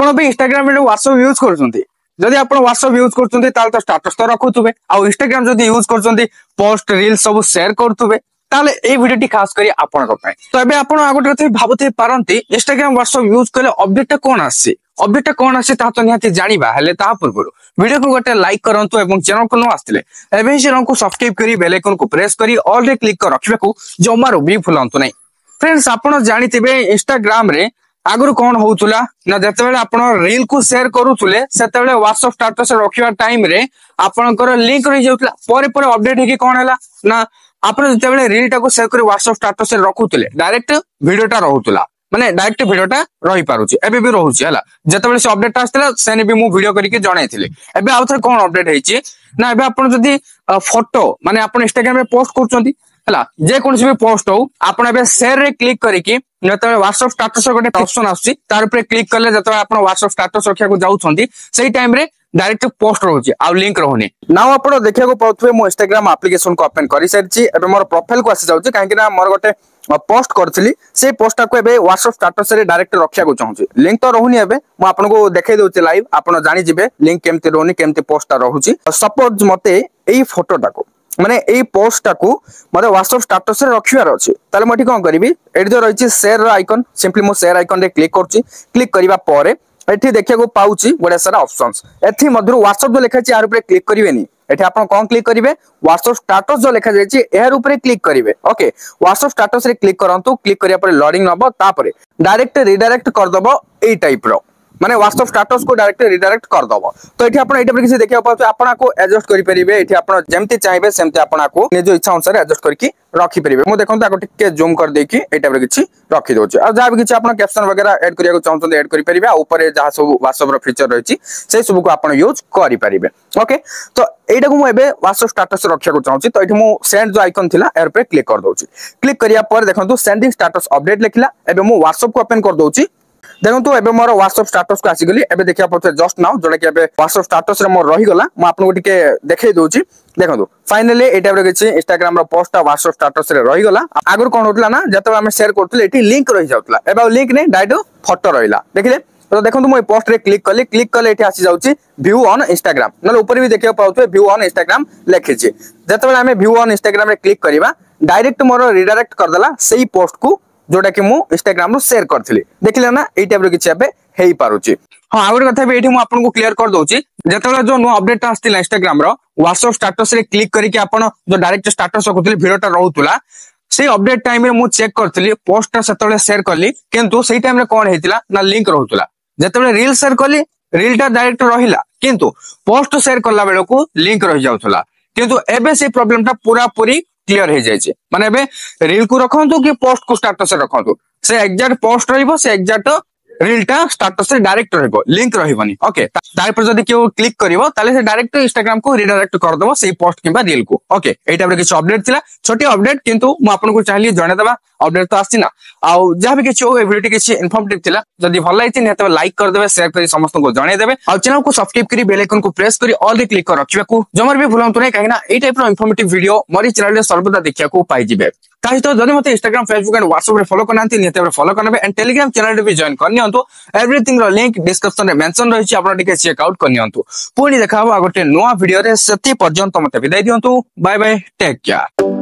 आपण भी इंस्टाग्राम रे WhatsApp यूज करछंती जदि आपण WhatsApp यूज करछंती ताल तो स्टेटस तो रखुतबे आ इंस्टाग्राम जदि यूज करछंती पोस्ट रील सब शेयर करतुबे ताले ए वीडियोटी खास करी आपण को पय तो एबे आपण आगोटे कथे भाबुते पारंती इंस्टाग्राम WhatsApp यूज करले अपडेट कोन आसी अपडेट कोन आसी ता तो निहाती जानिबा हेले ता पूर्व वीडियो को गोटे लाइक करंतु एवं चैनल को न आस्तिले एबे चैनल को सब्सक्राइब करी बेल आइकन को प्रेस करी ऑल रे क्लिक कर रखिबा को जमारो भी भूलंतु नै फ्रेंड्स आपण जानितिबे इंस्टाग्राम रे आगुर कौन होउतुला ना जते आपण रील को शेयर करूतुले सेते WhatsApp स्टेटस रखिबा टाइम रे आपनकर लिंक रहि जाउतला परे परे अपडेट हेकी कोन हैला ना आपण जते रील टा को शेयर करी WhatsApp स्टेटस रे रखुतुले डायरेक्ट वीडियोटा रहउतला माने डायरेक्ट वीडियोटा रही पारुची एबे भी रहउची हला जते से अपडेट आस्तला सेने भी मु वीडियो करी के जणाइथिले एबे आउथर कोन अपडेट हेची ना एबे आपण जदी फोटो माने आपण इंस्टाग्राम रे पोस्ट करचंती हला जे कोनसी भी पोस्ट हो आपण एबे शेयर रे क्लिक करी कि जते WhatsApp स्टेटस रे गोटे ऑप्शन आसी तार ऊपर क्लिक करले जते आपण WhatsApp स्टेटस रखिया को जाउछंती सेही टाइम रे डायरेक्ट पोस्ट रहउची आ लिंक रहउनी नाउ आपण देखिया को पाउथबे मो इंस्टाग्राम एप्लीकेशन को ओपन करि सरची एबे मोर प्रोफाइल को आसी जाउची काहे कि ना मोर गोटे पोस्ट करथिली से पोस्ट को एबे WhatsApp स्टेटस रे डायरेक्ट रखिया को चाहूची लिंक तो रहउनी एबे मो आपण को देखाइ दउची लाइव आपण जानि जिबे लिंक केमते रहउनी केमते पोस्ट रहउची सपोज मते एई फोटोटा को माने एई पोस्ट टाकू मते WhatsApp स्टेटस रे रखिवार अछि ताले मटी कोन करिवि एडी जो रहिछि शेयर आइकन सिंपली मो शेयर आइकन रे क्लिक करछि क्लिक करिवा परे एठी देखिया को पाउछि बडा सारा ऑप्शंस एथि मधुर WhatsApp जो लेखा छि यार ऊपर क्लिक करिवेनी एठी आपण कोन क्लिक करिवे WhatsApp स्टेटस जो लेखा जायछि एहर ऊपर क्लिक करिवे ओके WhatsApp स्टेटस रे क्लिक करंतु क्लिक करिया परे लोडिंग नबो तापरे डायरेक्ट रिडायरेक्ट कर दबो एई टाइप रो माने WhatsApp स्टेटस को डायरेक्ट रिडायरेक्ट कर दबो तो एठी आपण एटा पर किसी देखिया पाउछ आपण को एडजस्ट करि परिबे एठी आपण जेमति चाहिबे सेमति आपण को निजो इच्छा अनुसार एडजस्ट करके रखि परिबे मो देखंतु आको टिके जूम कर देकी एटा पर किछि रखि दोछ आ जा भी किछि आपण कैप्शन वगैरह ऐड करिया को चाहत ऐड करि परिबे आ ऊपर जहा सब WhatsApp रो फीचर रहिछि से सब को आपण यूज करि परिबे ओके तो एटा को मो एबे WhatsApp स्टेटस रखिया को चाहूछि तो एठी मो सेंड जो आइकन थिला एर पे क्लिक कर दोछि क्लिक करिया पर देखंतु सेंडिंग स्टेटस अपडेट लिखिला एबे मो WhatsApp को ओपन कर दोछि देखंतु एबे मोर WhatsApp स्टेटस को आसी गली एबे देखिया पछे जस्ट नाउ जोडा कि एबे WhatsApp स्टेटस रे मोर रही गला म आपन को टिके देखाइ दोछि देखंतु फाइनली एटा रे किछि इंस्टाग्राम रो पोस्ट WhatsApp स्टेटस रे रही गला आगुर कोन होतला ना जते हम शेयर करथले एठी लिंक रही जाउतला एबे लिंक ने डायरेक्ट फोटो रहिला देखिले तो देखंतु मो पोस्ट रे क्लिक कले एठी आसी जाउछि व्यू ऑन इंस्टाग्राम नले ऊपर भी देखिया पाउथबे व्यू ऑन इंस्टाग्राम लेखिछि जते हम व्यू ऑन इंस्टाग्राम रे क्लिक करिवा डायरेक्ट मोर रिडायरेक्ट कर देला सेही पोस्ट को जोटा कि मु इंस्टाग्राम रो शेयर करथिली देखिले ना एई टाइप रो किछ एबे हेई पारुची हां आगर कथा भी एठी मु आपन को क्लियर कर दोछि जतले जो नो अपडेट आस्तिला इंस्टाग्राम रो WhatsApp स्टेटस रे क्लिक करी कि आपन जो डायरेक्ट स्टेटस रखुथिले वीडियोटा रहउतुला से अपडेट टाइम रे मु चेक करथिली पोस्टटा सेतले शेयर करली किंतु सेही टाइम रे कोन हेतिला ना लिंक रहउतुला जतले रील शेयर करली रीलटा डायरेक्ट रहिला किंतु पोस्ट शेयर करला बेले को लिंक रहि जाउतुला किंतु एबे से प्रॉब्लमटा पूरा पूरी क्लियर हो जाए माने एबे रील को रखंतु कि पोस्ट को स्टेटस रखंतु से एग्जैक्ट पोस्ट रहइबो से एग्जैक्ट रीलटा स्टेटस रे डायरेक्ट रहइबो लिंक रहिबोनी ओके तार पर जदी केउ क्लिक करिवो ताले से डायरेक्ट इंस्टाग्राम को रिडायरेक्ट कर दबो सेही पोस्ट किबा रील को ओके एटा पर किछ अपडेट थिला छोटी अपडेट किंतु मु आपन को चाहली जणे दबा अपडेट तो आसी ना आ जहा भी किछ ए वीडियो किछ इन्फॉर्मेटिव थिला जदी भल लाइति ने त लाइक कर देबे शेयर करी समस्त को जणे देबे आ चैनल को सब्सक्राइब करी बेल आइकन को प्रेस करी ऑल रे क्लिक कर रखिबा को जमर भी भूलंतु नै काहेना ए टाइप रो इन्फॉर्मेटिव वीडियो मोरी चैनल रे सर्वदा देखिया को पाई जिबे ताहि तो जदि मते इंस्टाग्राम फेसबुक एंड व्हाट्सएप रे फॉलो करनांती निते रे फॉलो करनबे एंड टेलीग्राम चैनल रे भी जॉइन करनियंतु एवरीथिंग रो लिंक डिस्क्रिप्शन रे मेंशन रहिछि आपण टिके चेक आउट करनियंतु पुणी देखाबो आ गोटे नोआ वीडियो रे सती पर्यंत मते विदाई दियंतु बाय बाय टेक केयर।